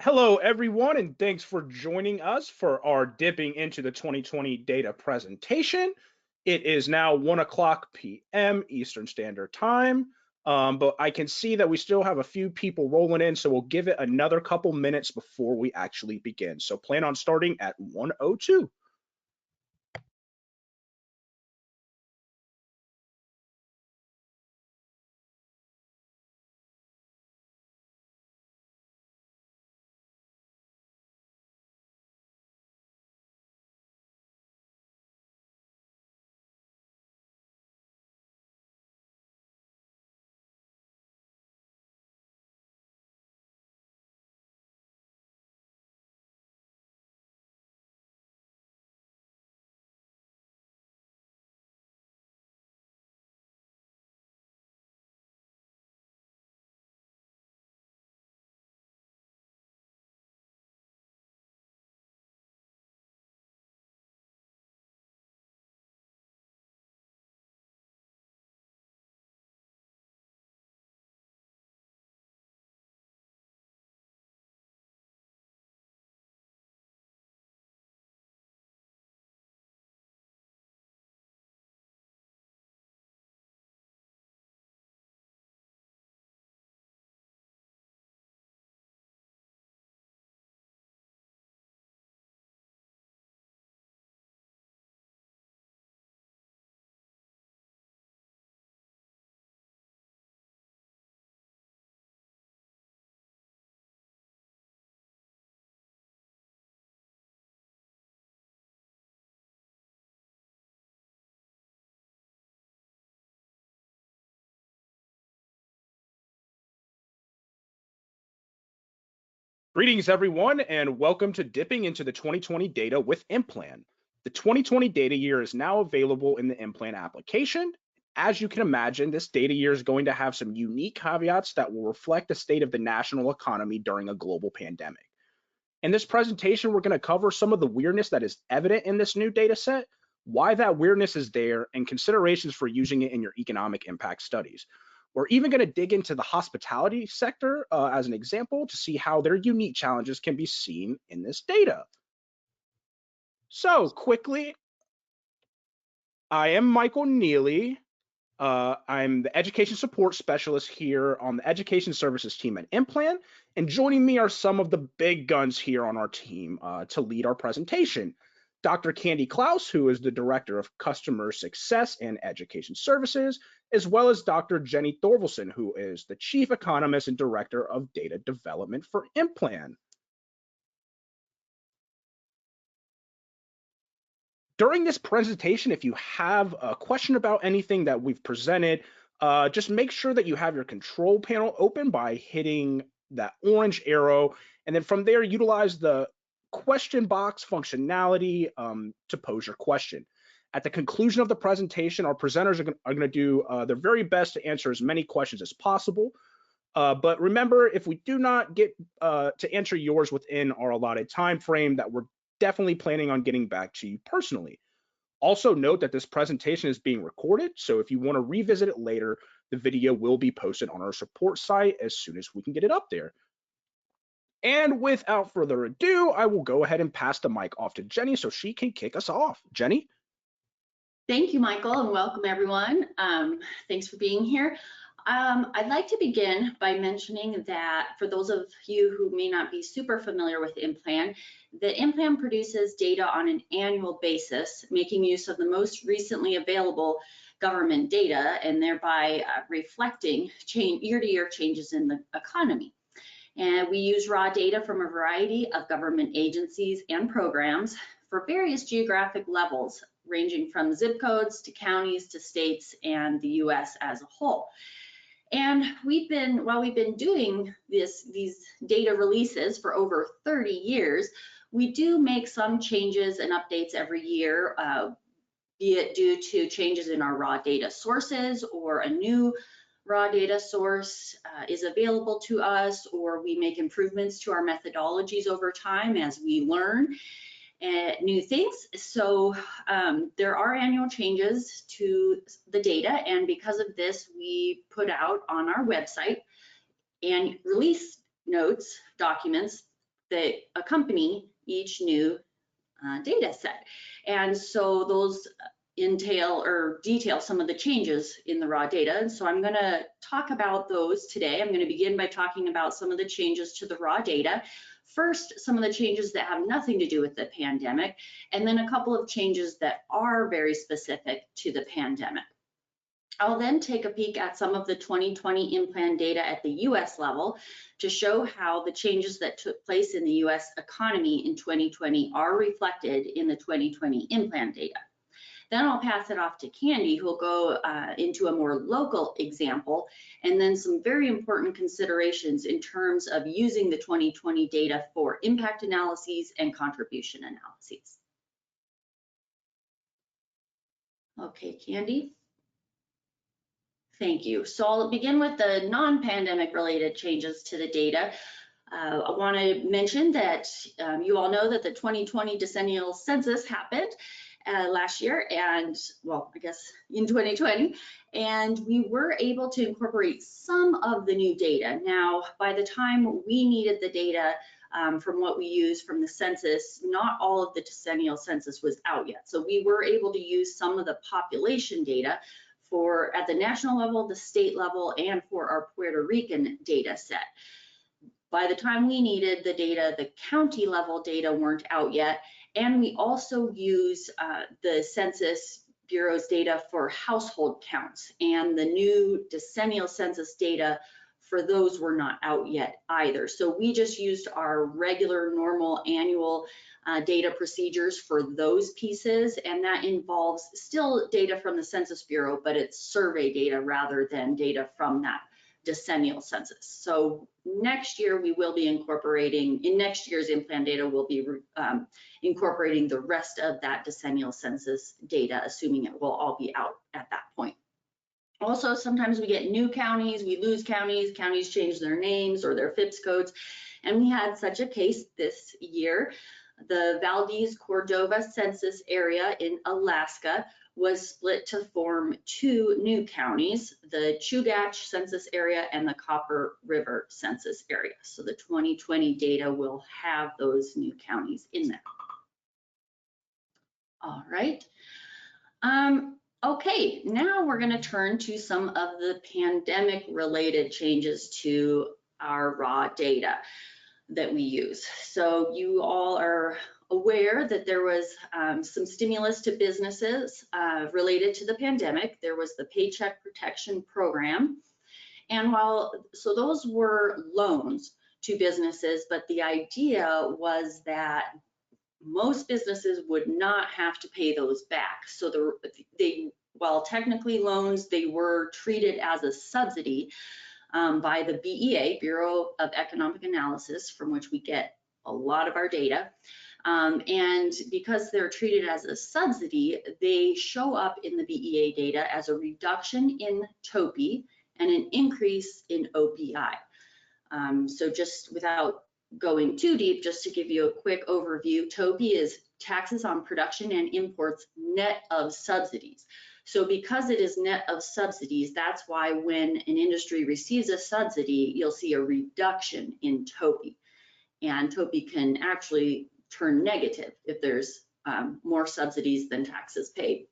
Hello, everyone, and thanks for joining us for our Dipping into the 2020 Data presentation. It is now 1 o'clock p.m. Eastern Standard Time, but I can see that we still have a few people rolling in, so we'll give it another couple minutes before we actually begin. So plan on starting at 1:02. Greetings, everyone, and welcome to Dipping into the 2020 Data with IMPLAN. The 2020 data year is now available in the IMPLAN application. As you can imagine, this data year is going to have some unique caveats that will reflect the state of the national economy during a global pandemic. In this presentation, we're going to cover some of the weirdness that is evident in this new data set, why that weirdness is there, and considerations for using it in your economic impact studies. We're even going to dig into the hospitality sector as an example to see how their unique challenges can be seen in this data. So quickly, I am Michael Neely. I'm the education support specialist here on the education services team at IMPLAN, and joining me are some of the big guns here on our team to lead our presentation. Dr. Candi Clouse, who is the Director of Customer Success and Education Services, as well as Dr. Jenny Thorvaldsen, who is the Chief Economist and Director of Data Development for IMPLAN. During this presentation, if you have a question about anything that we've presented, just make sure that you have your control panel open by hitting that orange arrow, and then from there, utilize the question box functionality to pose your question. At the conclusion of the presentation, our presenters are going to do their very best to answer as many questions as possible. But remember, if we do not get to answer yours within our allotted time frame, that we're definitely planning on getting back to you personally. Also note that this presentation is being recorded, so if you want to revisit it later, the video will be posted on our support site as soon as we can get it up there. And without further ado, I will go ahead and pass the mic off to Jenny so she can kick us off. Jenny? Thank you, Michael, and welcome everyone. Thanks for being here. I'd like to begin by mentioning that for those of you who may not be super familiar with IMPLAN, the IMPLAN produces data on an annual basis, making use of the most recently available government data and thereby reflecting year-to-year changes in the economy. And we use raw data from a variety of government agencies and programs for various geographic levels, ranging from zip codes to counties to states and the US as a whole. And while we've been doing these data releases for over 30 years, we do make some changes and updates every year, be it due to changes in our raw data sources or a new raw data source is available to us, or we make improvements to our methodologies over time as we learn new things. So there are annual changes to the data, and because of this, we put out on our website and release notes, documents that accompany each new data set. And so those entail or detail some of the changes in the raw data. And so I'm going to talk about those today. I'm going to begin by talking about some of the changes to the raw data. First, some of the changes that have nothing to do with the pandemic, and then a couple of changes that are very specific to the pandemic. I'll then take a peek at some of the 2020 IMPLAN data at the US level to show how the changes that took place in the US economy in 2020 are reflected in the 2020 IMPLAN data. Then I'll pass it off to Candi, who'll go into a more local example, and then some very important considerations in terms of using the 2020 data for impact analyses and contribution analyses. Okay, Candi. Thank you. So I'll begin with the non-pandemic related changes to the data. I want to mention that you all know that the 2020 decennial census happened last year, and well, I guess in 2020, and we were able to incorporate some of the new data. Now, by the time we needed the data from what we used from the census, not all of the decennial census was out yet. So we were able to use some of the population data for at the national level, the state level, and for our Puerto Rican data set. By the time we needed the data, the county level data weren't out yet, and we also use the Census Bureau's data for household counts, and the new decennial census data for those were not out yet either. So we just used our regular normal annual data procedures for those pieces, and that involves still data from the Census Bureau, but it's survey data rather than data from that decennial census. So next year we will be incorporating, in next year's IMPLAN data, we'll be incorporating the rest of that decennial census data, assuming it will all be out at that point. Also, sometimes we get new counties, we lose counties, counties change their names or their FIPS codes, and we had such a case this year. The Valdez-Cordova census area in Alaska was split to form two new counties, the Chugach census area and the Copper River census area. So the 2020 data will have those new counties in there. All right. Okay, now we're going to turn to some of the pandemic related changes to our raw data that we use. So you all are aware that there was some stimulus to businesses related to the pandemic. There was the Paycheck Protection Program. And so those were loans to businesses, but the idea was that most businesses would not have to pay those back. So while technically loans, they were treated as a subsidy by the BEA, Bureau of Economic Analysis, from which we get a lot of our data. And because they're treated as a subsidy, they show up in the BEA data as a reduction in TOPI and an increase in OPI. So just without going too deep, just to give you a quick overview, TOPI is taxes on production and imports net of subsidies. So because it is net of subsidies, that's why when an industry receives a subsidy, you'll see a reduction in TOPI. And TOPI can actually turn negative if there's more subsidies than taxes paid.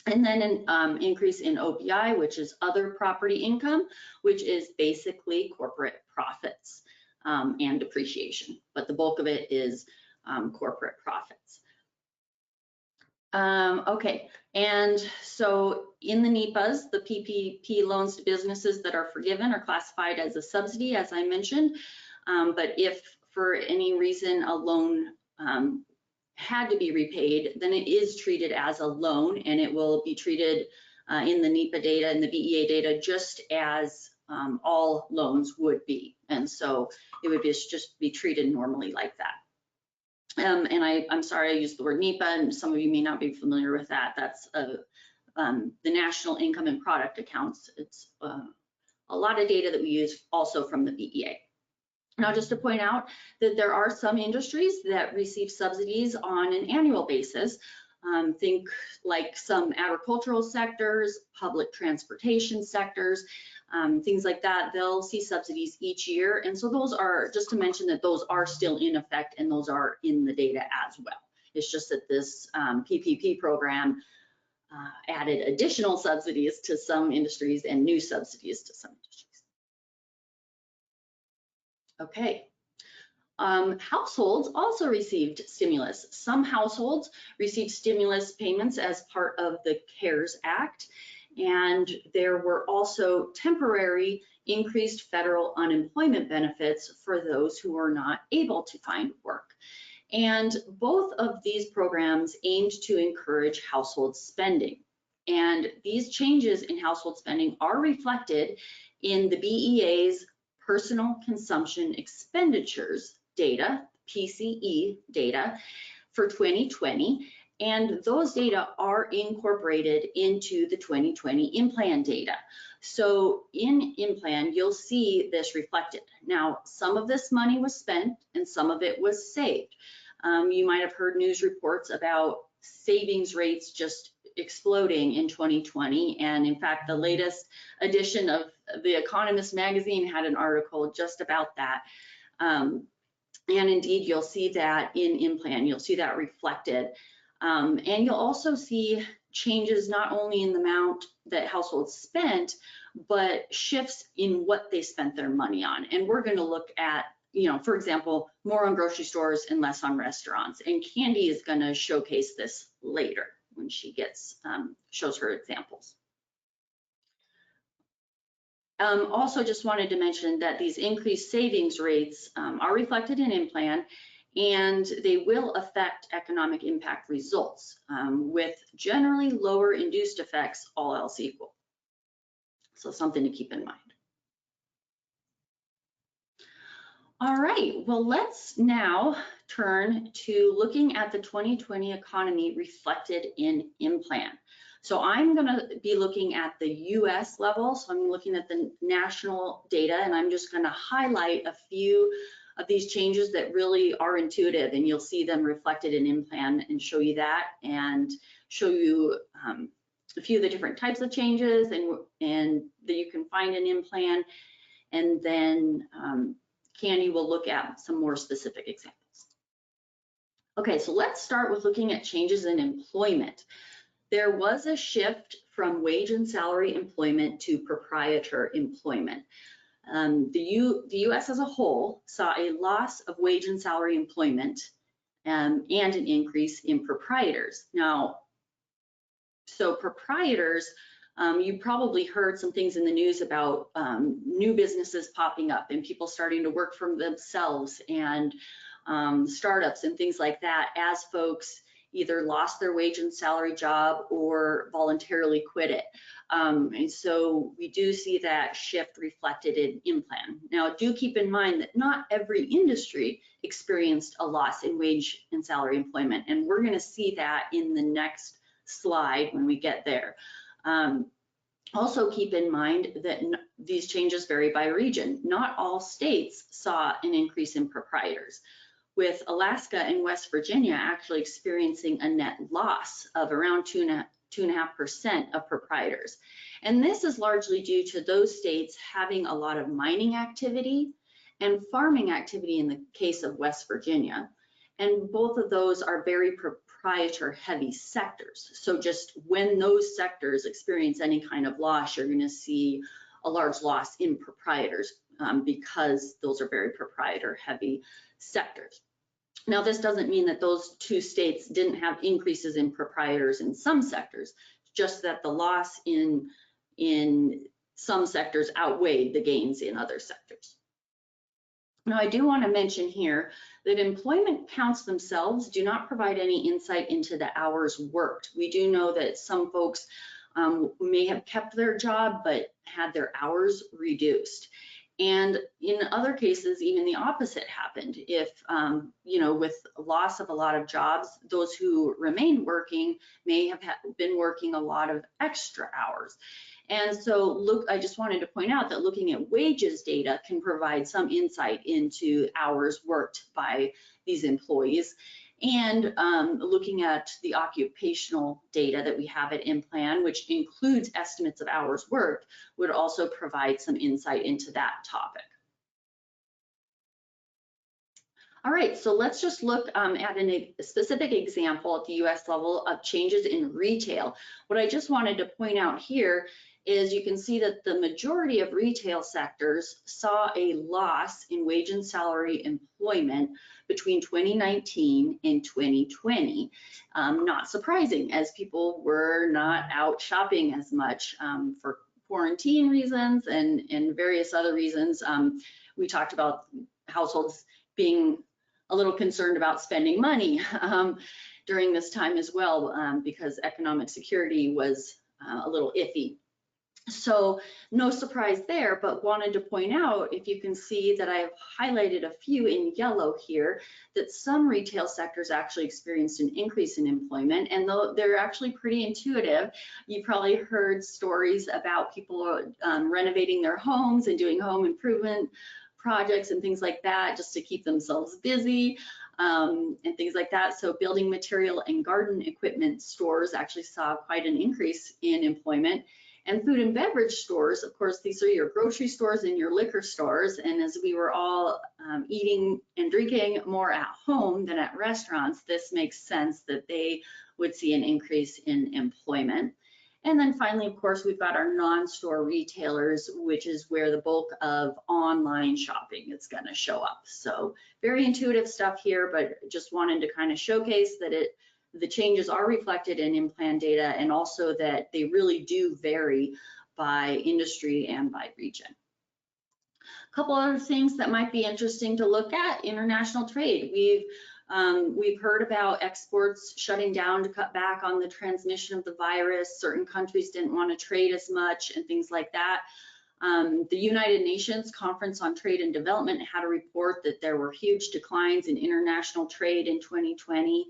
And then an increase in OPI, which is other property income, which is basically corporate profits and depreciation, but the bulk of it is corporate profits. Okay, and so in the NEPAs, the PPP loans to businesses that are forgiven are classified as a subsidy, as I mentioned, but if for any reason a loan had to be repaid, then it is treated as a loan, and it will be treated in the NEPA data and the BEA data just as all loans would be. And so it would just be treated normally like that. And I'm sorry I used the word NEPA, and some of you may not be familiar with that. That's the National Income and Product Accounts. It's a lot of data that we use also from the BEA. Now, just to point out that there are some industries that receive subsidies on an annual basis. Think like some agricultural sectors, public transportation sectors, things like that. They'll see subsidies each year. And so those are, just to mention that those are still in effect and those are in the data as well. It's just that this PPP program added additional subsidies to some industries and new subsidies to some industries. Okay. Households also received stimulus. Some households received stimulus payments as part of the CARES Act, and there were also temporary increased federal unemployment benefits for those who are not able to find work. And both of these programs aimed to encourage household spending. And these changes in household spending are reflected in the BEA's personal consumption expenditures data, PCE data, for 2020, and those data are incorporated into the 2020 IMPLAN data. So in IMPLAN, you'll see this reflected. Now, some of this money was spent and some of it was saved. You might have heard news reports about savings rates just exploding in 2020, and in fact, the latest edition of the Economist magazine had an article just about that. And indeed, you'll see that in IMPLAN, you'll see that reflected. And you'll also see changes not only in the amount that households spent, but shifts in what they spent their money on. And we're going to look at, for example, more on grocery stores and less on restaurants. And Candi is going to showcase this later when she shows her examples. Also just wanted to mention that these increased savings rates are reflected in IMPLAN, and they will affect economic impact results with generally lower induced effects, all else equal. So something to keep in mind. All right, well, let's now turn to looking at the 2020 economy reflected in IMPLAN. So I'm going to be looking at the US level. So I'm looking at the national data, and I'm just going to highlight a few of these changes that really are intuitive, and you'll see them reflected in IMPLAN and show you that, and show you a few of the different types of changes and that you can find in IMPLAN. And then Candi will look at some more specific examples. Okay, so let's start with looking at changes in employment. There was a shift from wage and salary employment to proprietor employment. The US as a whole saw a loss of wage and salary employment and an increase in proprietors. Now, so proprietors, you probably heard some things in the news about new businesses popping up and people starting to work for themselves, and startups and things like that, as folks either lost their wage and salary job or voluntarily quit it. And so we do see that shift reflected in IMPLAN. Now, do keep in mind that not every industry experienced a loss in wage and salary employment, and we're going to see that in the next slide when we get there. Also keep in mind that these changes vary by region. Not all states saw an increase in proprietors, with Alaska and West Virginia actually experiencing a net loss of around 2.5% of proprietors. And this is largely due to those states having a lot of mining activity and farming activity in the case of West Virginia. And both of those are very proprietor heavy sectors. So just when those sectors experience any kind of loss, you're going to see a large loss in proprietors because those are very proprietor heavy sectors. Now, this doesn't mean that those two states didn't have increases in proprietors in some sectors, just that the loss in some sectors outweighed the gains in other sectors. Now, I do want to mention here that employment counts themselves do not provide any insight into the hours worked. We do know that some folks may have kept their job but had their hours reduced. And in other cases, even the opposite happened. If, with loss of a lot of jobs, those who remained working may have been working a lot of extra hours. And so I just wanted to point out that looking at wages data can provide some insight into hours worked by these employees. and looking at the occupational data that we have at IMPLAN, which includes estimates of hours worked, would also provide some insight into that topic. All right, so let's just look at a specific example at the US level of changes in retail. What I just wanted to point out here is you can see that the majority of retail sectors saw a loss in wage and salary employment between 2019 and 2020. Not surprising, as people were not out shopping as much for quarantine reasons and various other reasons. We talked about households being a little concerned about spending money during this time as well, because economic security was a little iffy. So no surprise there, but wanted to point out, if you can see that I've highlighted a few in yellow here, that some retail sectors actually experienced an increase in employment, and though they're actually pretty intuitive. You probably heard stories about people renovating their homes and doing home improvement projects and things like that just to keep themselves busy and things like that. So building material and garden equipment stores actually saw quite an increase in employment. And food and beverage stores, of course, these are your grocery stores and your liquor stores. And as we were all eating and drinking more at home than at restaurants, this makes sense that they would see an increase in employment. And then finally, of course, we've got our non-store retailers, which is where the bulk of online shopping is going to show up. So very intuitive stuff here, but just wanted to kind of showcase that the changes are reflected in IMPLAN data, and also that they really do vary by industry and by region. A couple other things that might be interesting to look at: international trade. We've heard about exports shutting down to cut back on the transmission of the virus. Certain countries didn't want to trade as much and things like that. The United Nations Conference on Trade and Development had a report that there were huge declines in international trade in 2020.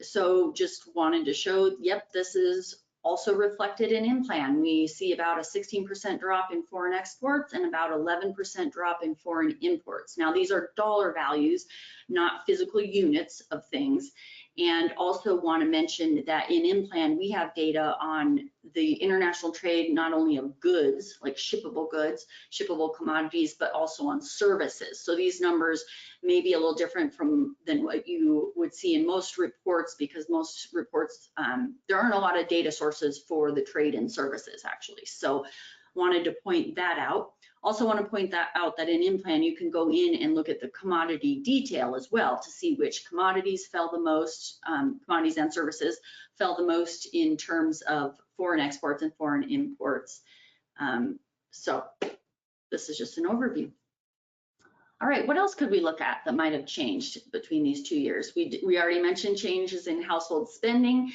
So just wanted to show, yep, this is also reflected in IMPLAN. We see about a 16% drop in foreign exports and about 11% drop in foreign imports. Now, these are dollar values, not physical units of things. And also want to mention that in IMPLAN, we have data on the international trade, not only of goods, like shippable goods, shippable commodities, but also on services. So these numbers may be a little different than what you would see in most reports, because most reports, there aren't a lot of data sources for the trade and services, actually. So wanted to point that out. Also want to point that out that in IMPLAN, you can go in and look at the commodity detail as well to see which commodities fell the most, commodities and services fell the most in terms of foreign exports and foreign imports. So this is just an overview. All right, what else could we look at that might have changed between these 2 years? We already mentioned changes in household spending.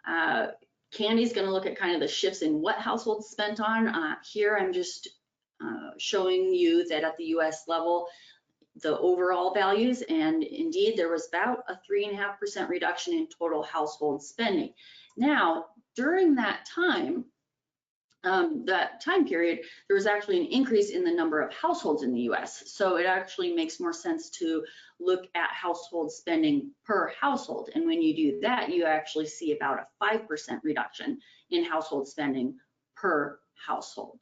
Candi's going to look at kind of the shifts in what households spent on. Here I'm just showing you that at the US level, the overall values, and indeed there was about a 3.5% reduction in total household spending. Now, during that time period, there was actually an increase in the number of households in the US. So it actually makes more sense to look at household spending per household. And when you do that, you actually see about a 5% reduction in household spending per household.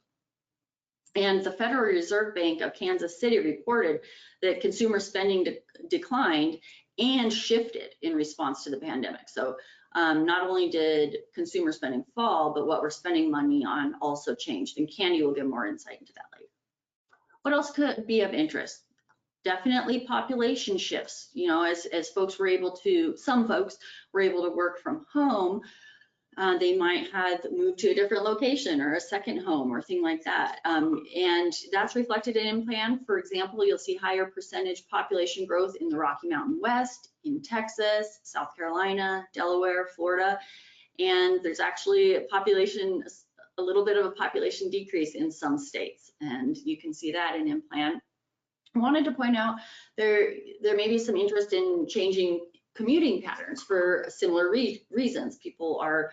And the Federal Reserve Bank of Kansas City reported that consumer spending declined and shifted in response to the pandemic. So not only did consumer spending fall, but what we're spending money on also changed. And Candi will give more insight into that later. What else could be of interest? Definitely population shifts. You know, as folks were able to, some folks were able to work from home, they might have moved to a different location or a second home or thing like that. And that's reflected in IMPLAN. For example, you'll see higher percentage population growth in the Rocky Mountain West, in Texas, South Carolina, Delaware, Florida. And there's actually a little bit of a population decrease in some states. And you can see that in IMPLAN. I wanted to point out there may be some interest in changing commuting patterns for similar reasons. People are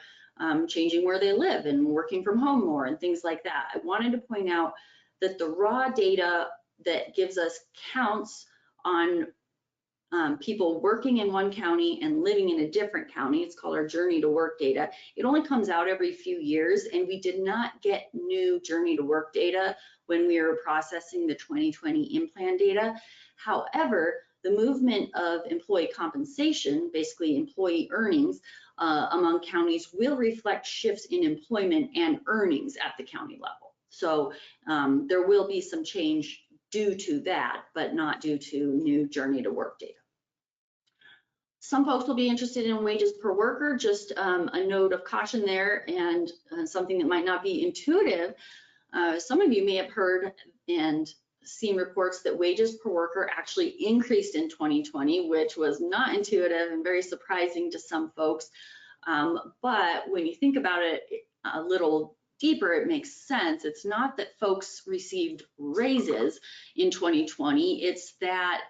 changing where they live and working from home more and things like that. I wanted to point out that the raw data that gives us counts on people working in one county and living in a different county. It's called our journey to work data. It only comes out every few years, and we did not get new journey to work data when we were processing the 2020 IMPLAN data. However, the movement of employee compensation, basically employee earnings, among counties will reflect shifts in employment and earnings at the county level. So there will be some change due to that, but not due to new journey to work data. Some folks will be interested in wages per worker. Just a note of caution there, and something that might not be intuitive. Some of you may have heard and seen reports that wages per worker actually increased in 2020, which was not intuitive and very surprising to some folks. But when you think about it a little deeper, it makes sense. It's not that folks received raises in 2020, it's that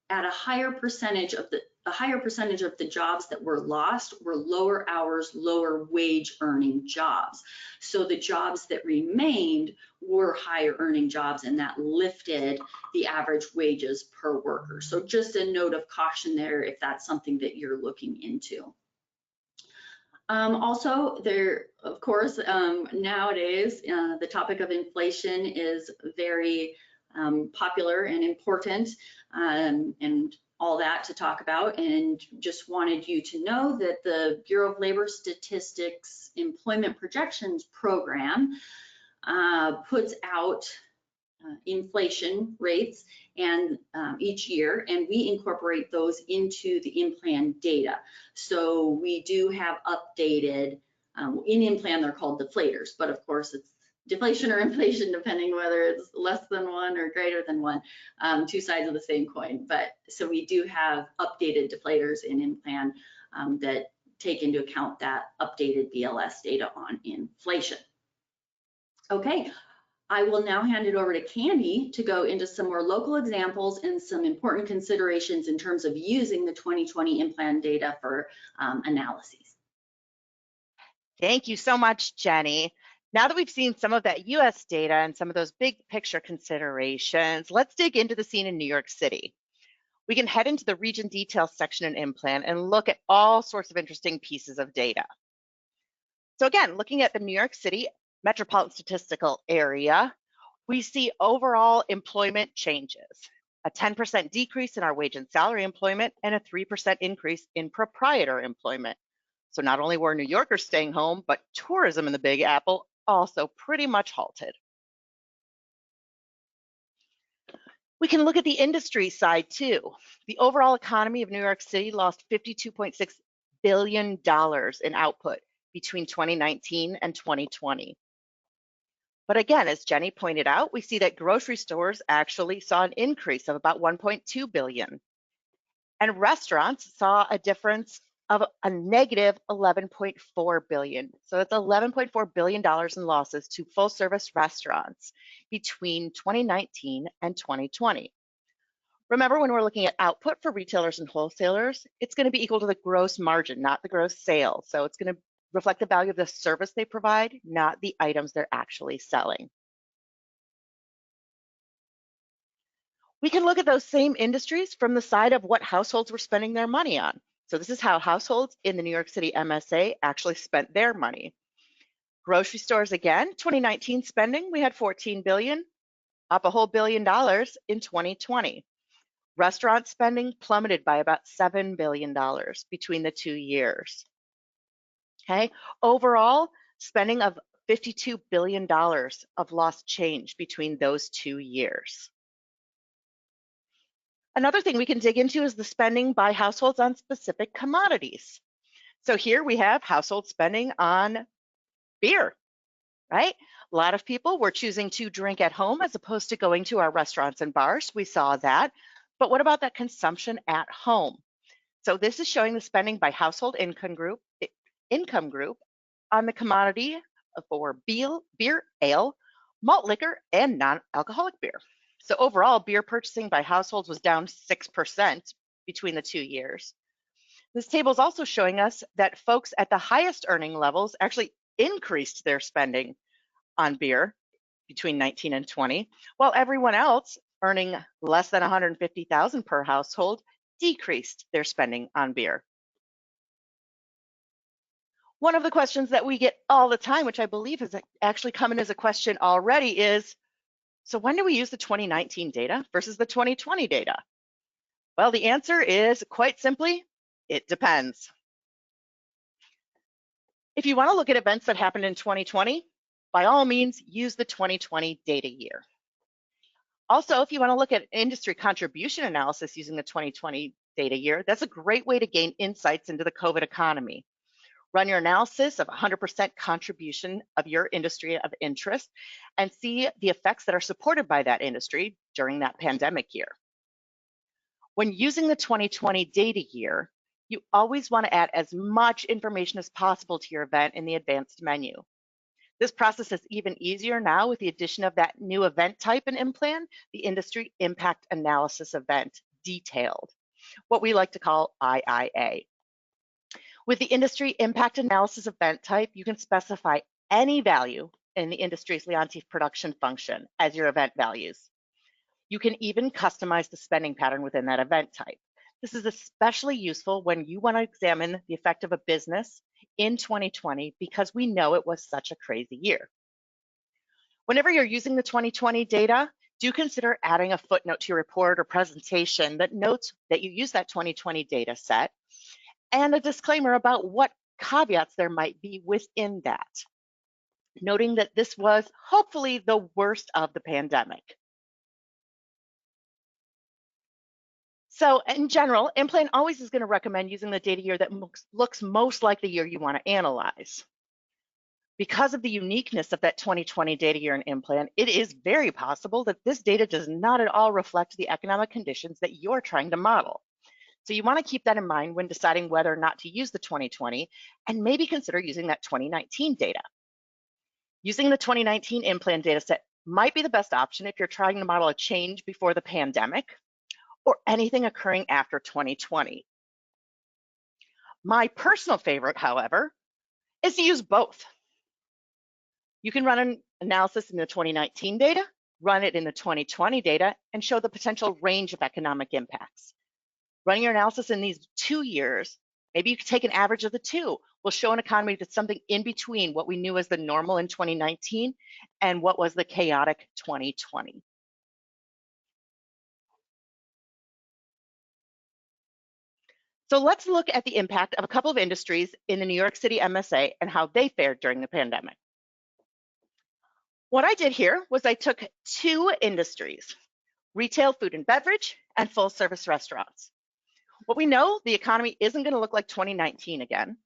at a higher percentage of the jobs that were lost were lower hours, lower wage earning jobs. So the jobs that remained were higher earning jobs, and that lifted the average wages per worker. So just a note of caution there if that's something that you're looking into. Also, there, of course, nowadays, the topic of inflation is very popular and important, and all that to talk about, and just wanted you to know that the Bureau of Labor Statistics Employment Projections Program puts out inflation rates and each year, and we incorporate those into the IMPLAN data. So we do have updated, in IMPLAN they're called deflators, but of course it's deflation or inflation depending whether it's less than one or greater than one, two sides of the same coin. But so we do have updated deflators in IMPLAN that take into account that updated BLS data on inflation. Okay. I will now hand it over to Candi to go into some more local examples and some important considerations in terms of using the 2020 IMPLAN data for analyses. Thank you so much, Jenny. Now that we've seen some of that US data and some of those big picture considerations, let's dig into the scene in New York City. We can head into the region details section in IMPLAN and look at all sorts of interesting pieces of data. So again, looking at the New York City metropolitan statistical area, we see overall employment changes, a 10% decrease in our wage and salary employment and a 3% increase in proprietor employment. So not only were New Yorkers staying home, but tourism in the Big Apple also pretty much halted. We can look at the industry side too. The overall economy of New York City lost $52.6 billion in output between 2019 and 2020. But again, as Jenny pointed out, we see that grocery stores actually saw an increase of about 1.2 billion. And restaurants saw a difference of a negative 11.4 billion. So it's $11.4 billion in losses to full service restaurants between 2019 and 2020. Remember, when we're looking at output for retailers and wholesalers, it's going to be equal to the gross margin, not the gross sales. So it's going to reflect the value of the service they provide, not the items they're actually selling. We can look at those same industries from the side of what households were spending their money on. So this is how households in the New York City MSA actually spent their money. Grocery stores, again, 2019 spending, we had 14 billion, up a whole $1 billion in 2020. Restaurant spending plummeted by about $7 billion between the 2 years. Okay, overall spending of $52 billion of lost change between those 2 years. Another thing we can dig into is the spending by households on specific commodities. So here we have household spending on beer, right? A lot of people were choosing to drink at home as opposed to going to our restaurants and bars. We saw that. But what about that consumption at home? So this is showing the spending by household income group on the commodity for beer, ale, malt liquor, and non-alcoholic beer. So overall, beer purchasing by households was down 6% between the 2 years. This table is also showing us that folks at the highest earning levels actually increased their spending on beer between 19 and 20, while everyone else earning less than $150,000 per household decreased their spending on beer. One of the questions that we get all the time, which I believe has actually come in as a question already, is, so when do we use the 2019 data versus the 2020 data? Well, the answer is quite simply, it depends. If you want to look at events that happened in 2020, by all means, use the 2020 data year. Also, if you want to look at industry contribution analysis using the 2020 data year, that's a great way to gain insights into the COVID economy. Run your analysis of 100% contribution of your industry of interest and see the effects that are supported by that industry during that pandemic year. When using the 2020 data year, you always want to add as much information as possible to your event in the advanced menu. This process is even easier now with the addition of that new event type in IMPLAN, the Industry Impact Analysis Event Detailed, what we like to call IIA. With the Industry Impact Analysis Event type, you can specify any value in the industry's Leontief production function as your event values. You can even customize the spending pattern within that event type. This is especially useful when you want to examine the effect of a business in 2020 because we know it was such a crazy year. Whenever you're using the 2020 data, do consider adding a footnote to your report or presentation that notes that you use that 2020 data set and a disclaimer about what caveats there might be within that, noting that this was hopefully the worst of the pandemic. So in general, IMPLAN always is going to recommend using the data year that looks most like the year you want to analyze. Because of the uniqueness of that 2020 data year in IMPLAN, it is very possible that this data does not at all reflect the economic conditions that you're trying to model. So you want to keep that in mind when deciding whether or not to use the 2020 and maybe consider using that 2019 data. Using the 2019 IMPLAN data set might be the best option if you're trying to model a change before the pandemic or anything occurring after 2020. My personal favorite, however, is to use both. You can run an analysis in the 2019 data, run it in the 2020 data, and show the potential range of economic impacts. Running your analysis in these 2 years, maybe you could take an average of the two, will show an economy that's something in between what we knew as the normal in 2019 and what was the chaotic 2020. So let's look at the impact of a couple of industries in the New York City MSA and how they fared during the pandemic. What I did here was I took 2 industries, retail, food and beverage, and full service restaurants. What we know, the economy isn't going to look like 2019 again,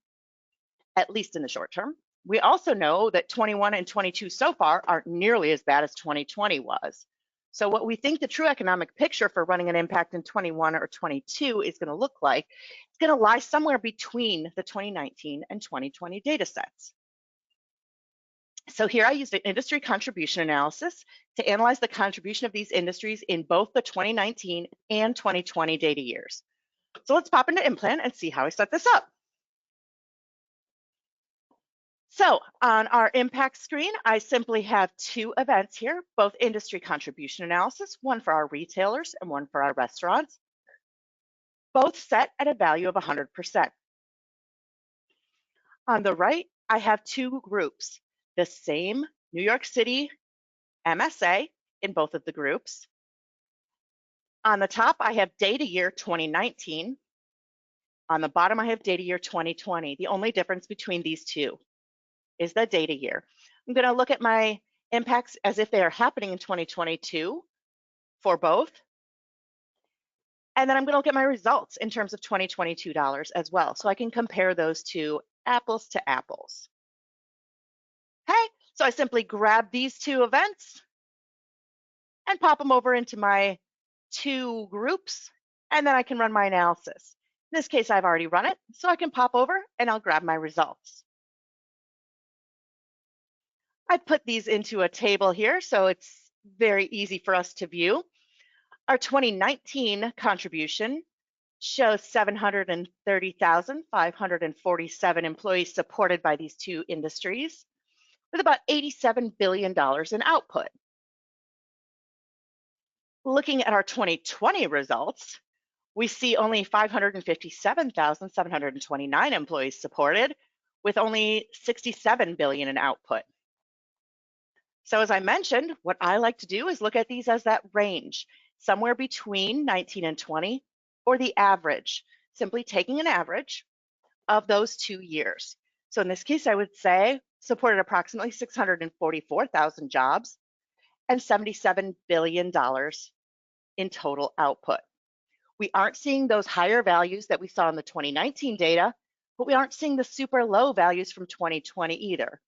at least in the short term. We also know that 21 and 22 so far aren't nearly as bad as 2020 was. So what we think the true economic picture for running an impact in 21 or 22 is going to look like, it's going to lie somewhere between the 2019 and 2020 data sets. So here I used an industry contribution analysis to analyze the contribution of these industries in both the 2019 and 2020 data years. So let's pop into IMPLAN and see how I set this up. So on our impact screen, I simply have 2 events here, both industry contribution analysis, one for our retailers and one for our restaurants, both set at a value of 100%. On the right, I have 2 groups, the same New York City MSA in both of the groups. On the top, I have data year 2019. On the bottom, I have data year 2020. The only difference between these 2 is the data year. I'm going to look at my impacts as if they are happening in 2022 for both. And then I'm going to look at my results in terms of 2022 dollars as well. So I can compare those 2 apples to apples. Okay, so I simply grab these 2 events and pop them over into my 2 groups, and then I can run my analysis. In this case, I've already run it, so I can pop over and I'll grab my results. I put these into a table here, so it's very easy for us to view. Our 2019 contribution shows 730,547 employees supported by these 2 industries, with about $87 billion in output. Looking at our 2020 results, we see only 557,729 employees supported, with only 67 billion in output. So as I mentioned, what I like to do is look at these as that range, somewhere between 19 and 20, or the average, simply taking an average of those 2 years. So in this case, I would say supported approximately 644,000 jobs and $77 billion in total output. We aren't seeing those higher values that we saw in the 2019 data, but we aren't seeing the super low values from 2020 either.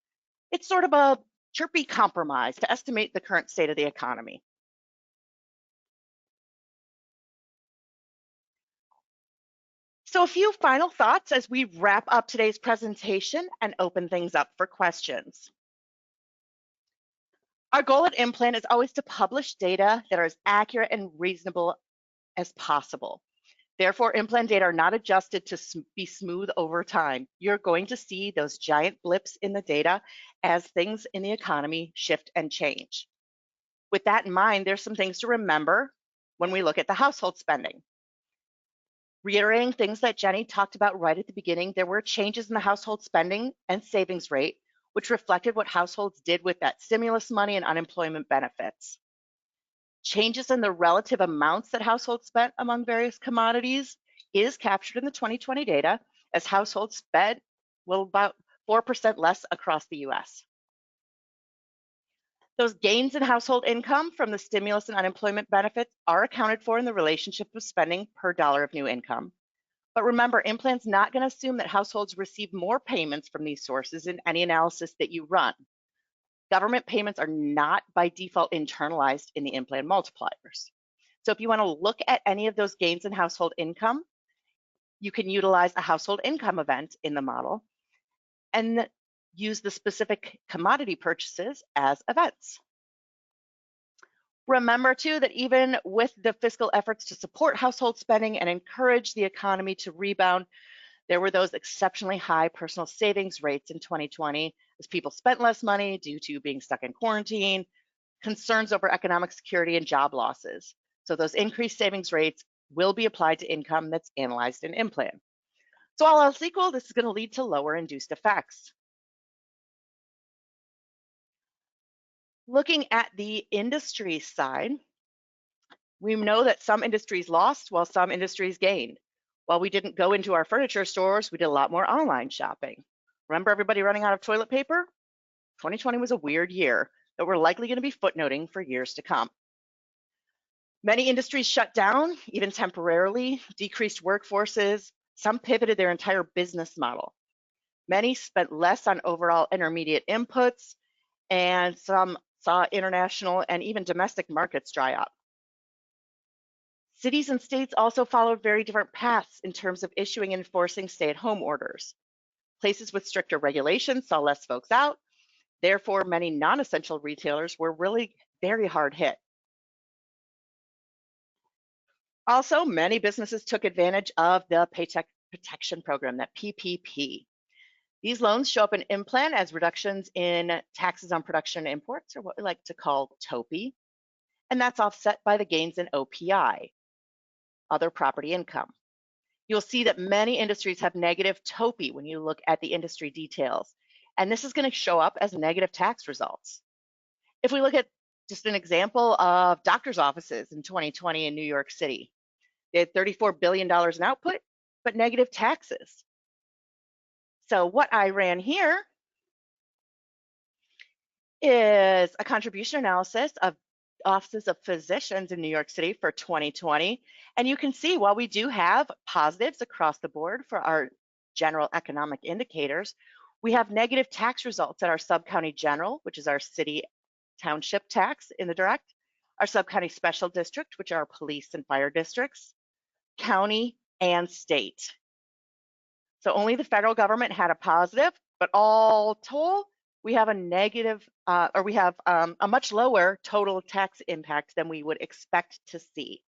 It's sort of a chirpy compromise to estimate the current state of the economy. So a few final thoughts as we wrap up today's presentation and open things up for questions. Our goal at IMPLAN is always to publish data that are as accurate and reasonable as possible. Therefore, IMPLAN data are not adjusted to be smooth over time. You're going to see those giant blips in the data as things in the economy shift and change. With that in mind, there's some things to remember when we look at the household spending. Reiterating things that Jenny talked about right at the beginning, there were changes in the household spending and savings rate, which reflected what households did with that stimulus money and unemployment benefits. Changes in the relative amounts that households spent among various commodities is captured in the 2020 data, as households spent about 4% less across the US. Those gains in household income from the stimulus and unemployment benefits are accounted for in the relationship of spending per dollar of new income. But remember, IMPLAN's not going to assume that households receive more payments from these sources in any analysis that you run. Government payments are not by default internalized in the IMPLAN multipliers. So if you want to look at any of those gains in household income, you can utilize a household income event in the model and use the specific commodity purchases as events. Remember too that even with the fiscal efforts to support household spending and encourage the economy to rebound, there were those exceptionally high personal savings rates in 2020 as people spent less money due to being stuck in quarantine, concerns over economic security and job losses. So those increased savings rates will be applied to income that's analyzed in IMPLAN. So all else equal, this is going to lead to lower induced effects. Looking at the industry side, we know that some industries lost while some industries gained. While we didn't go into our furniture stores, we did a lot more online shopping. Remember everybody running out of toilet paper? 2020 was a weird year that we're likely going to be footnoting for years to come. Many industries shut down, even temporarily, decreased workforces. Some pivoted their entire business model. Many spent less on overall intermediate inputs, and some saw international and even domestic markets dry up. Cities and states also followed very different paths in terms of issuing and enforcing stay-at-home orders. Places with stricter regulations saw less folks out. Therefore, many non-essential retailers were really very hard hit. Also, many businesses took advantage of the Paycheck Protection Program, that PPP. These loans show up in IMPLAN as reductions in taxes on production and imports, or what we like to call TOPI, and that's offset by the gains in OPI, other property income. You'll see that many industries have negative TOPI when you look at the industry details, and this is going to show up as negative tax results. If we look at just an example of doctor's offices in 2020 in New York City, they had $34 billion in output, but negative taxes. So what I ran here is a contribution analysis of offices of physicians in New York City for 2020. And you can see while we do have positives across the board for our general economic indicators, we have negative tax results at our sub-county general, which is our city township tax in the direct, our sub-county special district, which are our police and fire districts, county, and state. So only the federal government had a positive, but all told, we have a negative, a much lower total tax impact than we would expect to see.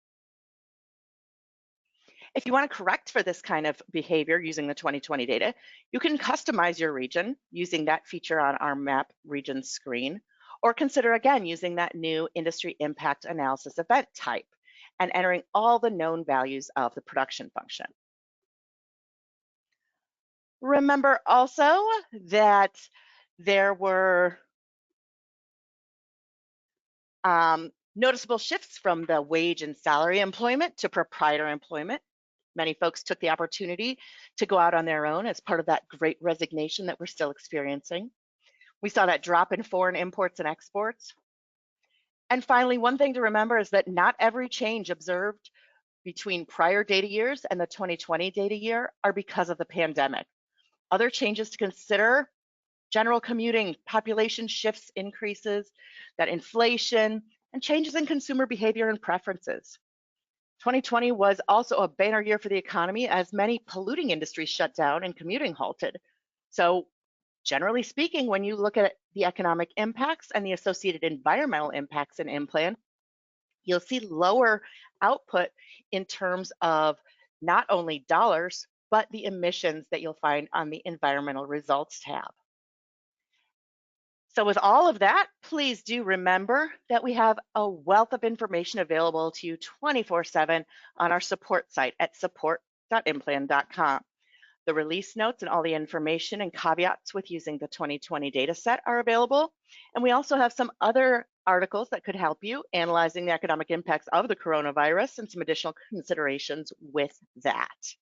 If you want to correct for this kind of behavior using the 2020 data, you can customize your region using that feature on our map region screen, or consider again using that new industry impact analysis event type. and entering all the known values of the production function. Remember also that there were noticeable shifts from the wage and salary employment to proprietor employment. Many folks took the opportunity to go out on their own as part of that great resignation that we're still experiencing. We saw that drop in foreign imports and exports. And finally, one thing to remember is that not every change observed between prior data years and the 2020 data year are because of the pandemic. Other changes to consider: general commuting, population shifts, increases, that inflation, and changes in consumer behavior and preferences. 2020 was also a banner year for the economy as many polluting industries shut down and commuting halted. So generally speaking, when you look at the economic impacts and the associated environmental impacts in IMPLAN, you'll see lower output in terms of not only dollars, but the emissions that you'll find on the environmental results tab. So with all of that, please do remember that we have a wealth of information available to you 24/7 on our support site at support.implan.com. The release notes and all the information and caveats with using the 2020 data set are available. And we also have some other articles that could help you analyzing the economic impacts of the coronavirus and some additional considerations with that.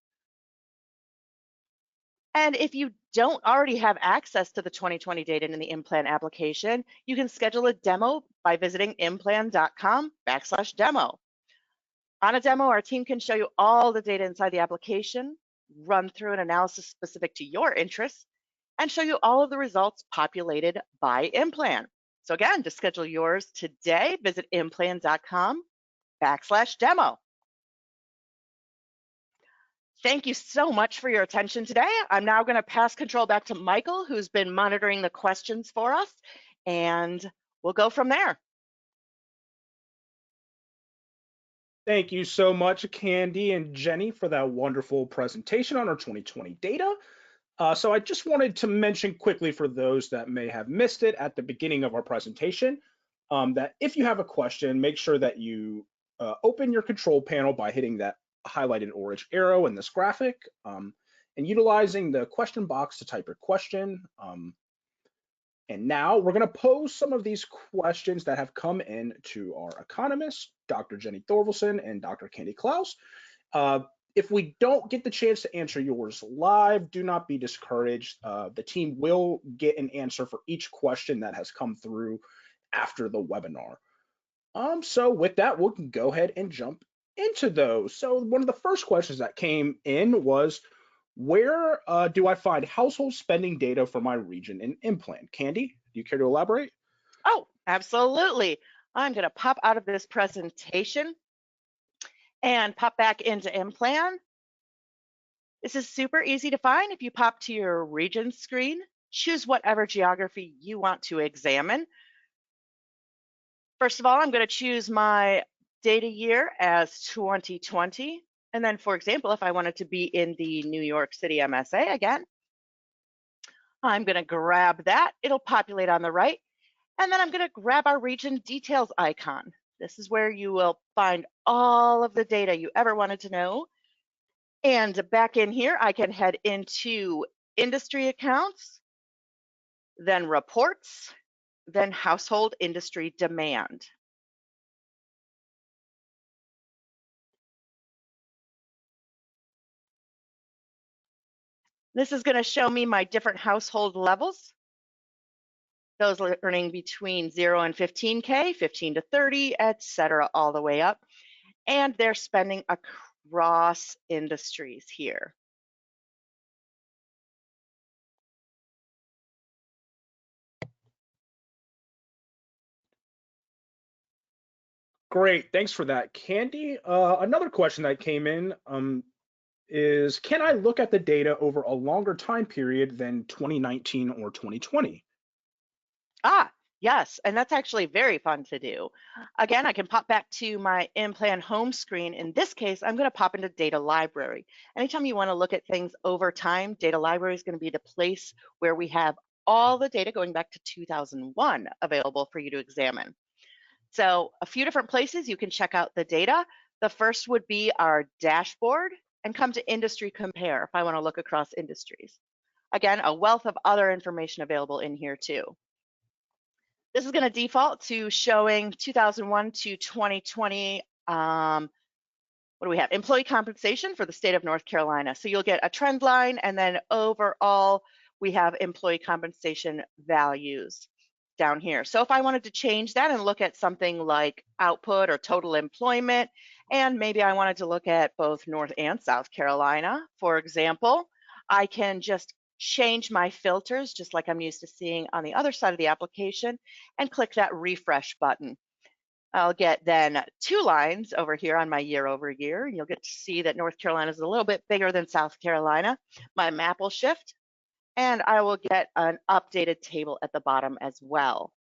And if you don't already have access to the 2020 data in the IMPLAN application, you can schedule a demo by visiting implan.com/demo. On a demo, our team can show you all the data inside the application, run through an analysis specific to your interests, and show you all of the results populated by IMPLAN. So again, to schedule yours today, visit implan.com/demo. Thank you so much for your attention today. I'm now going to pass control back to Michael, who's been monitoring the questions for us, and we'll go from there. Thank you so much, Candi and Jenny, for that wonderful presentation on our 2020 data. So I just wanted to mention quickly for those that may have missed it at the beginning of our presentation, that if you have a question, make sure that you open your control panel by hitting that highlighted orange arrow in this graphic, and utilizing the question box to type your question. And now we're going to pose some of these questions that have come in to our economists, Dr. Jenny Thorvaldsen and Dr. Candi Clouse. If we don't get the chance to answer yours live, do not be discouraged. The team will get an answer for each question that has come through after the webinar. So with that, we can go ahead and jump into those. So one of the first questions that came in was, where do I find household spending data for my region in IMPLAN? Candi, do you care to elaborate? Oh, absolutely. I'm going to pop out of this presentation and pop back into IMPLAN. This is super easy to find. If you pop to your region screen, choose whatever geography you want to examine. First of all, I'm going to choose my data year as 2020. And then, for example, if I wanted to be in the New York City MSA again, I'm going to grab that. It'll populate on the right. And then I'm going to grab our region details icon. This is where you will find all of the data you ever wanted to know. And back in here, I can head into industry accounts, then reports, then household industry demand. This is going to show me my different household levels. Those earning between 0 and 15K, 15 to 30, etc., all the way up. And they're spending across industries here. Great, thanks for that, Candi. Another question that came in is, can I look at the data over a longer time period than 2019 or 2020? Yes, and that's actually very fun to do. Again, I can pop back to my IMPLAN home screen. In this case, I'm going to pop into Data Library. Anytime you want to look at things over time, Data Library is going to be the place where we have all the data going back to 2001 available for you to examine. So a few different places you can check out the data. The first would be our dashboard and come to industry compare if I want to look across industries. Again, a wealth of other information available in here too. This is going to default to showing 2001 to 2020. What do we have? Employee compensation for the state of North Carolina. So you'll get a trend line, and then overall, we have employee compensation values down here. So if I wanted to change that and look at something like output or total employment, and maybe I wanted to look at both North and South Carolina, for example, I can just change my filters just like I'm used to seeing on the other side of the application and click that refresh button. I'll get then 2 lines over here on my year over year, and you'll get to see that North Carolina is a little bit bigger than South Carolina. My map will shift, and I will get an updated table at the bottom as well.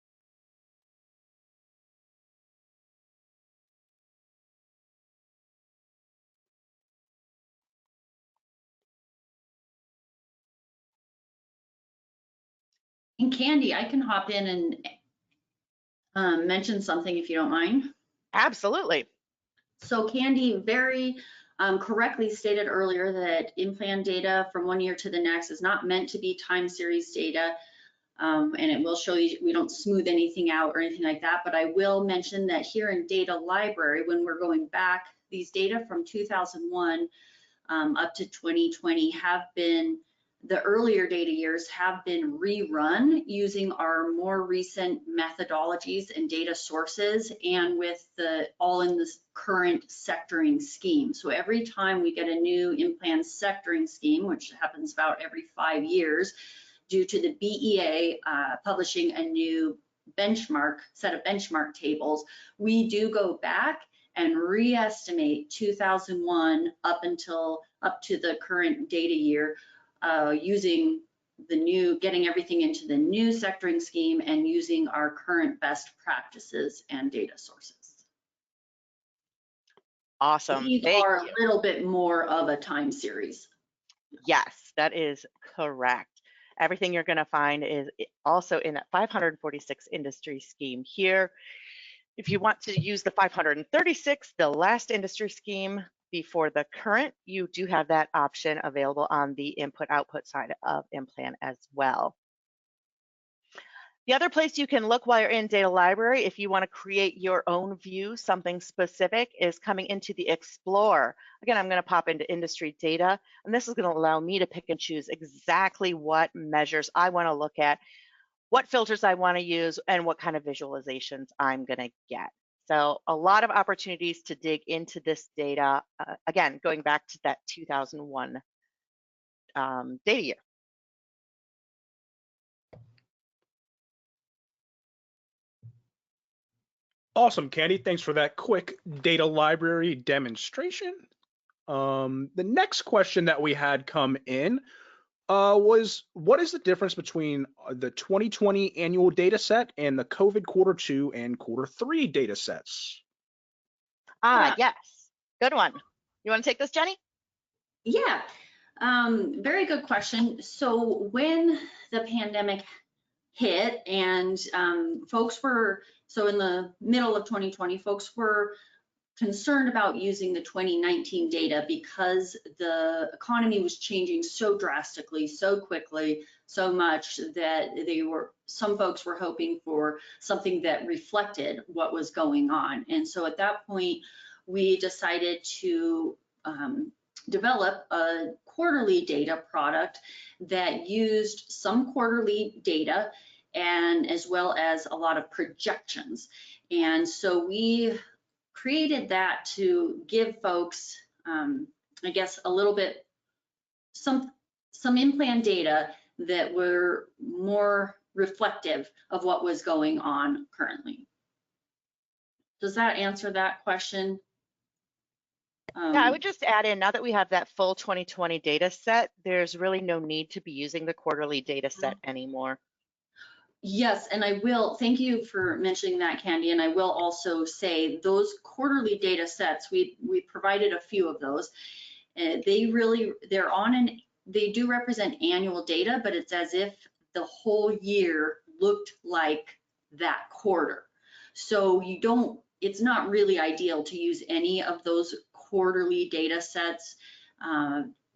And Candi, I can hop in and mention something if you don't mind. Absolutely. So Candi very correctly stated earlier that IMPLAN data from one year to the next is not meant to be time series data, and it will show you, we don't smooth anything out or anything like that, but I will mention that here in data library, when we're going back, these data from 2001 up to 2020 have been, the earlier data years have been rerun using our more recent methodologies and data sources, and with the all in this current sectoring scheme. So every time we get a new IMPLAN sectoring scheme, which happens about every 5 years, due to the BEA publishing a new set of benchmark tables, we do go back and re-estimate 2001 up to the current data year, using the new, getting everything into the new sectoring scheme and using our current best practices and data sources. Awesome. These Thank are you. a little bit more of a time series. Yes, that is correct. Everything you're going to find is also in that 546 industry scheme here. If you want to use the 536, the last industry scheme before the current, you do have that option available on the input-output side of IMPLAN as well. The other place you can look while you're in data library, if you want to create your own view, something specific, is coming into the Explore. Again, I'm going to pop into industry data, and this is going to allow me to pick and choose exactly what measures I want to look at, what filters I want to use, and what kind of visualizations I'm going to get. So a lot of opportunities to dig into this data, again, going back to that 2001 data year. Awesome, Candi. Thanks for that quick data library demonstration. The next question that we had come in was, what is the difference between the 2020 annual data set and the COVID Q2 and Q3 data sets? Yes, good one. You want to take this, Jenny? Yeah, very good question. So when the pandemic hit and folks were, so in the middle of 2020, folks were concerned about using the 2019 data because the economy was changing so drastically, so quickly, so much that some folks were hoping for something that reflected what was going on. And so at that point, we decided to develop a quarterly data product that used some quarterly data and as well as a lot of projections. And so we created that to give folks, I guess, a little bit, some IMPLAN data that were more reflective of what was going on currently. Does that answer that question? Yeah, I would just add in, now that we have that full 2020 data set, there's really no need to be using the quarterly data set anymore. Yes, and I will, thank you for mentioning that, Candi, and I will also say those quarterly data sets, we provided a few of those. They do represent annual data, but it's as if the whole year looked like that quarter. So you don't, it's not really ideal to use any of those quarterly data sets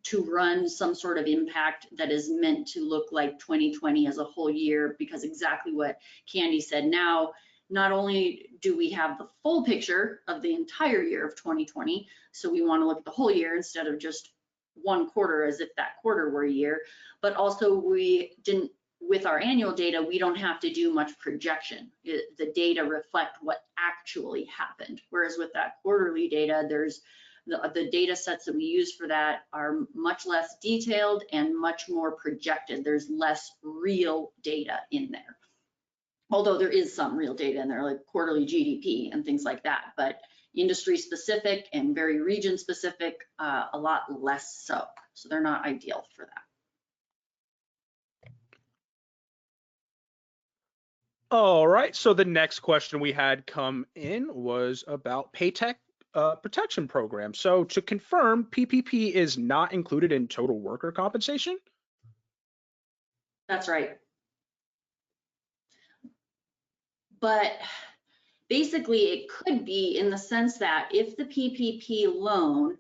to run some sort of impact that is meant to look like 2020 as a whole year, because exactly what Candi said, now not only do we have the full picture of the entire year of 2020, so we want to look at the whole year instead of just one quarter as if that quarter were a year, but also we didn't, with our annual data, we don't have to do much projection. The data reflect what actually happened. Whereas with that quarterly data, there's the data sets that we use for that are much less detailed and much more projected. There's less real data in there. Although there is some real data in there, like quarterly GDP and things like that, but industry specific and very region specific, a lot less so. So they're not ideal for that. All right, so the next question we had come in was about Paytech protection program. So to confirm, PPP is not included in total worker compensation? That's right. But basically it could be, in the sense that if the PPP loan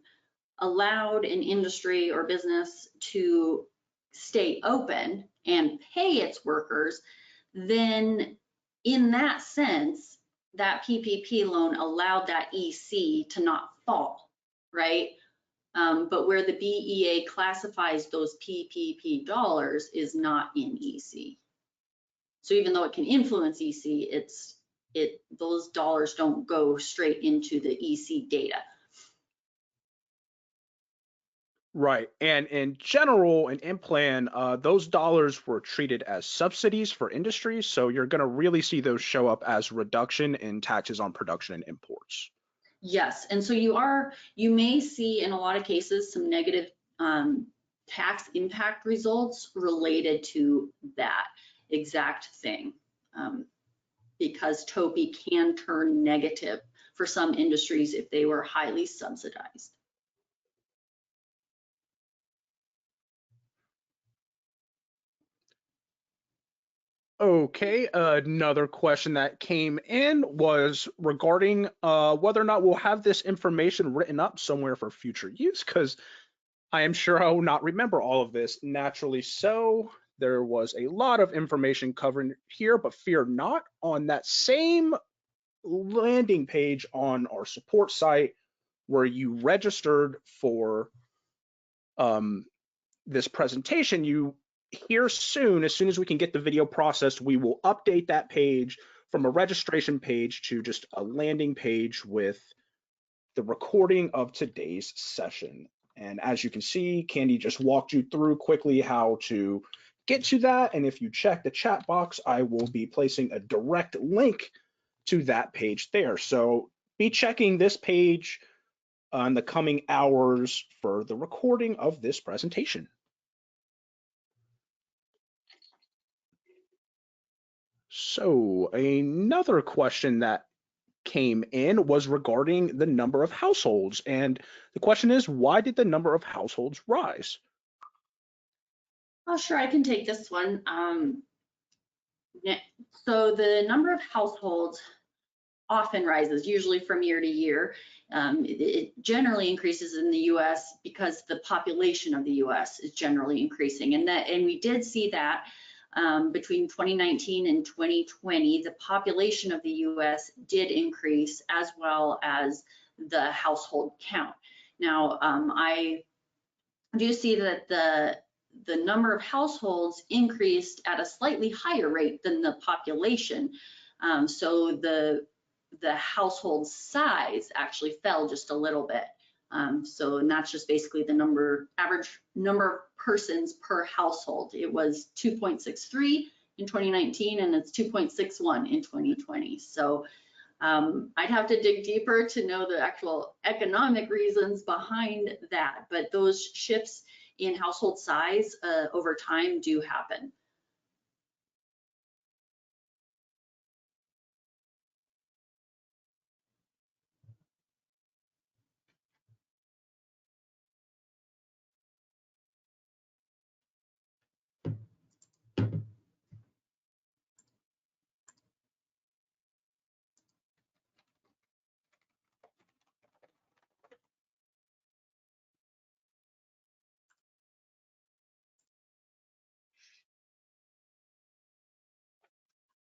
allowed an industry or business to stay open and pay its workers, then in that sense, that PPP loan allowed that EC to not fall, right? But where the BEA classifies those PPP dollars is not in EC. So even though it can influence EC, those dollars don't go straight into the EC data. Right, and in general, in IMPLAN, those dollars were treated as subsidies for industries, so you're going to really see those show up as reduction in taxes on production and imports. Yes, and so you may see in a lot of cases some negative tax impact results related to that exact thing, because TOPI can turn negative for some industries if they were highly subsidized. Okay, another question that came in was regarding whether or not we'll have this information written up somewhere for future use, because I am sure I will not remember all of this. Naturally so, there was a lot of information covered here, but fear not, on that same landing page on our support site where you registered for this presentation, here soon, as soon as we can get the video processed, we will update that page from a registration page to just a landing page with the recording of today's session. And as you can see, Candi just walked you through quickly how to get to that. And if you check the chat box, I will be placing a direct link to that page there. So be checking this page in the coming hours for the recording of this presentation. So another question that came in was regarding the number of households. And the question is, why did the number of households rise? Oh, sure, I can take this one. So the number of households often rises, usually from year to year. It generally increases in the US because the population of the US is generally increasing. And we did see that between 2019 and 2020, the population of the US did increase, as well as the household count. Now, I do see that the number of households increased at a slightly higher rate than the population. So the household size actually fell just a little bit. And that's just basically the average number of persons per household. It was 2.63 in 2019, and it's 2.61 in 2020. So I'd have to dig deeper to know the actual economic reasons behind that, but those shifts in household size over time do happen.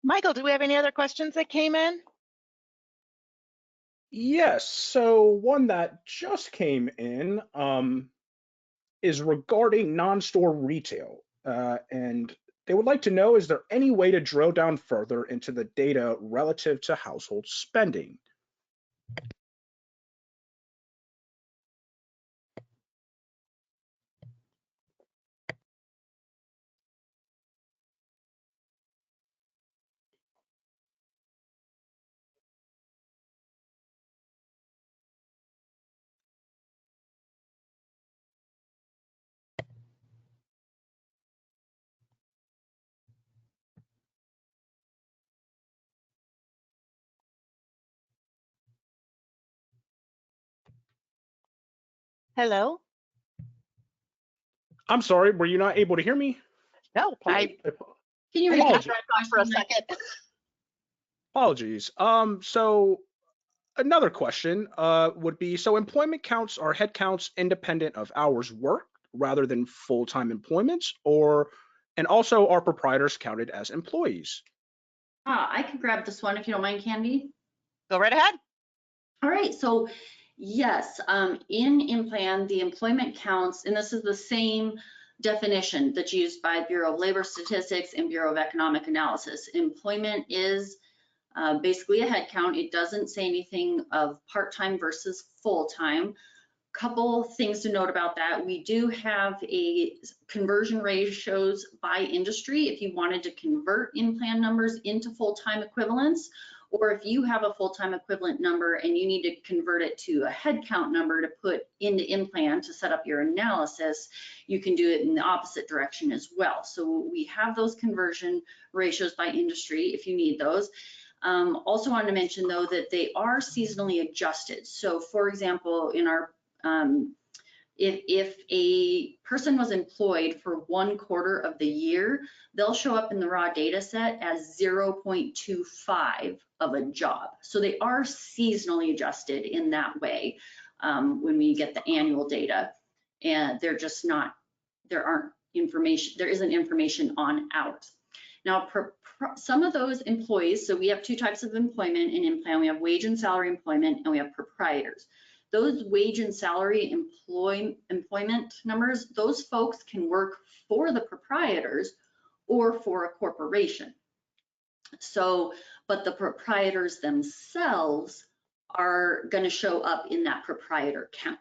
Michael, do we have any other questions that came in? Yes, so one that just came in is regarding non-store retail. And they would like to know, is there any way to drill down further into the data relative to household spending? Hello? I'm sorry, were you not able to hear me? No, Can you I repeat got the dropped off for a question? second. Apologies. So another question would be, so employment counts are head counts independent of hours worked rather than full-time employments, and also are proprietors counted as employees? I can grab this one if you don't mind, Candi. Go right ahead. All right, so yes, in IMPLAN, the employment counts, and this is the same definition that's used by Bureau of Labor Statistics and Bureau of Economic Analysis. Employment is basically a head count. It doesn't say anything of part-time versus full-time. Couple things to note about that. We do have a conversion ratios by industry if you wanted to convert IMPLAN numbers into full-time equivalents, or if you have a full-time equivalent number and you need to convert it to a head count number to put into IMPLAN to set up your analysis, you can do it in the opposite direction as well. So we have those conversion ratios by industry if you need those. Also wanted to mention though that they are seasonally adjusted. So for example, in our if a person was employed for 1/4 of the year, they'll show up in the raw data set as 0.25 of a job. So they are seasonally adjusted in that way when we get the annual data. And they're just not, there isn't information on hours. Now, some of those employees, so we have two types of employment in IMPLAN. We have wage and salary employment, and we have proprietors. Those wage and salary employment numbers, those folks can work for the proprietors or for a corporation. So, but the proprietors themselves are going to show up in that proprietor count.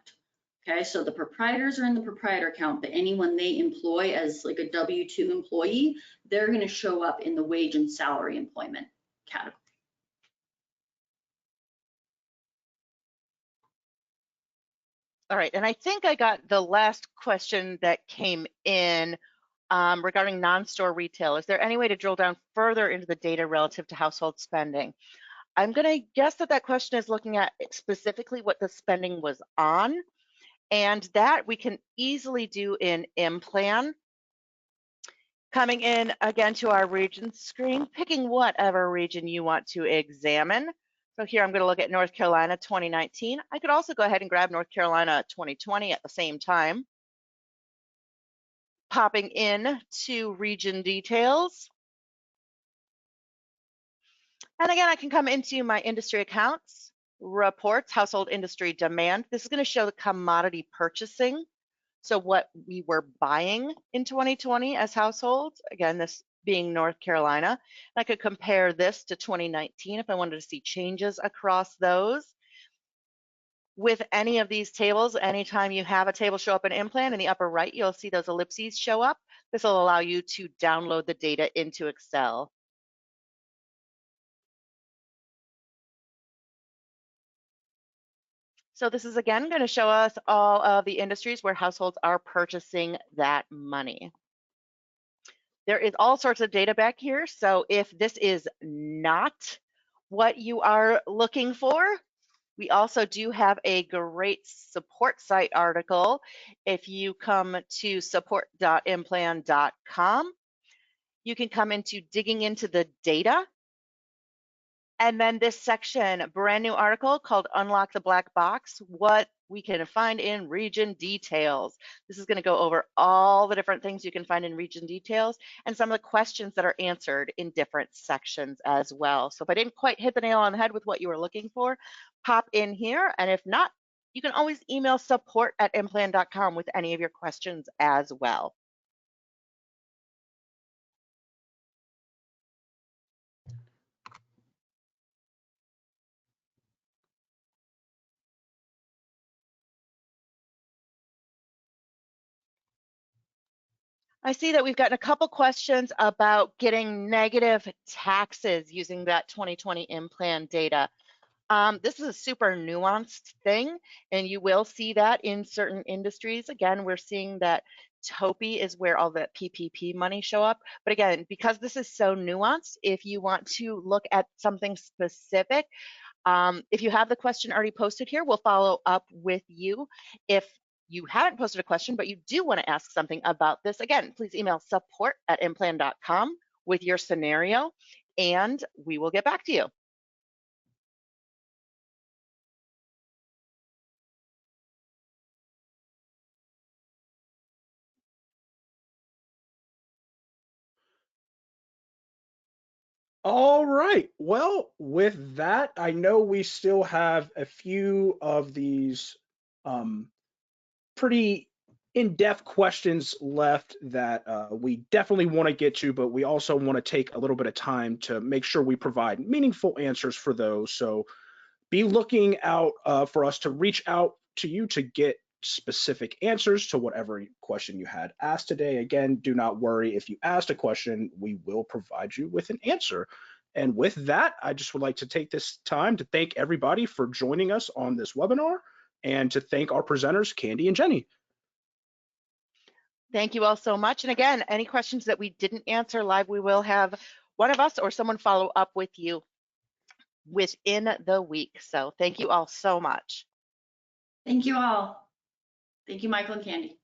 Okay, so the proprietors are in the proprietor count, but anyone they employ as like a W-2 employee, they're going to show up in the wage and salary employment category. All right, and I think I got the last question that came in regarding non-store retail. Is there any way to drill down further into the data relative to household spending? I'm going to guess that that question is looking at specifically what the spending was on, and that we can easily do in IMPLAN. Coming in again to our region screen, picking whatever region you want to examine. So here I'm going to look at North Carolina 2019. I could also go ahead and grab North Carolina 2020 at the same time. Popping in to region details. And again, I can come into my industry accounts, reports, household industry demand. This is going to show the commodity purchasing. So what we were buying in 2020 as households, again, this being North Carolina. And I could compare this to 2019 if I wanted to see changes across those. With any of these tables, anytime you have a table show up in IMPLAN, in the upper right, you'll see those ellipses show up. This will allow you to download the data into Excel. So this is again going to show us all of the industries where households are purchasing that money. There is all sorts of data back here. So if this is not what you are looking for, we also do have a great support site article. If you come to support.implan.com, you can come into digging into the data. And then this section, brand new article called Unlock the Black Box, what we can find in region details. This is going to go over all the different things you can find in region details and some of the questions that are answered in different sections as well. So if I didn't quite hit the nail on the head with what you were looking for, pop in here. And if not, you can always email support@implan.com with any of your questions as well. I see that we've gotten a couple questions about getting negative taxes using that 2020 IMPLAN data. This is a super nuanced thing, and you will see that in certain industries. Again, we're seeing that TOPI is where all the PPP money show up. But again, because this is so nuanced, if you want to look at something specific, if you have the question already posted here, we'll follow up with you. If you haven't posted a question, but you do want to ask something about this, again, please email support@implan.com with your scenario, and we will get back to you. All right. Well, with that, I know we still have a few of these pretty in-depth questions left that we definitely want to get to, but we also want to take a little bit of time to make sure we provide meaningful answers for those. So be looking out for us to reach out to you to get specific answers to whatever question you had asked today. Again, do not worry. If you asked a question, we will provide you with an answer. And with that, I just would like to take this time to thank everybody for joining us on this webinar and to thank our presenters, Candi and Jenny. Thank you all so much. And again, any questions that we didn't answer live, we will have one of us or someone follow up with you within the week. So thank you all so much. Thank you all. Thank you, Michael and Candi.